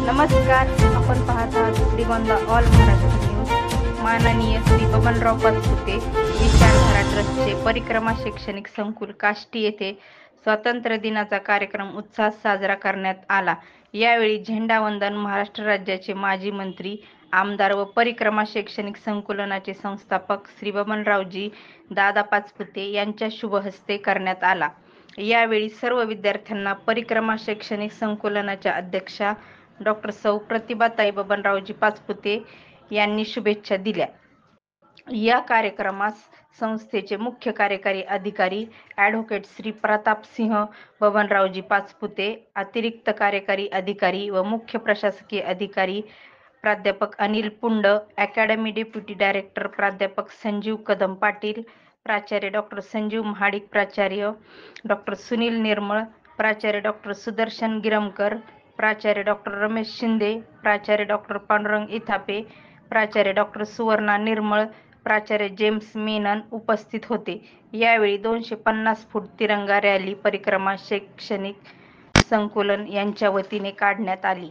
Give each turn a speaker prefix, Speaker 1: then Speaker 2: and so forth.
Speaker 1: नमस्कार, आपण पाहत आहात श्रीगोंदा ऑल महाराष्ट्र न्यूज. माननीय श्री बबनराव पाचपुते विचारधारा ट्रस्टचे परिक्रमा शैक्षणिक संकुल काष्टी येथे स्वातंत्र्य दिनाचा कार्यक्रम उत्साहात साजरा करण्यात आला. यावेळी झेंडावंदन महाराष्ट्र राज्याचे माजी मंत्री, आमदार व परिक्रमा शैक्षणिक संकुलाचे संस्थापक श्री बबनरावजी दादा पाचपुते यांच्या शुभ हस्ते करण्यात आला. यावेळी सर्व विद्यार्थ्यांना परिक्रमा शैक्षणिक संकुलाच्या अध्यक्षा डॉक्टर सौ प्रतिभाताई बबनरावजी पाचपुते यांनी शुभेच्छा दिल्या. या कार्यक्रमास संस्थेचे मुख्य कार्यकारी अधिकारी ॲडव्होकेट श्री प्रतापसिंह बबनरावजी पाचपुते, अतिरिक्त कार्यकारी अधिकारी व मुख्य प्रशासकीय अधिकारी प्राध्यापक Anil Pund, academy deputy director प्राध्यापक संजीव कदम पाटील, प्राचार्य डॉक्टर संजीव महाडिक, प्राचार्य डॉक्टर सुनील निर्मळ, प्राचार्य डॉक्टर सुदर्शन गिरमकर, प्राचार्य डॉक्टर रमेश शिंदे, प्राचार्य डॉक्टर पांडुरंग इथापे, प्राचार्य डॉक्टर सुवर्णा निर्मळ, प्राचार्य जेम्स मेनन उपस्थित होते. यावेळी 250 फूट तिरंगा रॅली परिक्रमा शैक्षणिक संकुल यांच्या वतीने काढण्यात आली.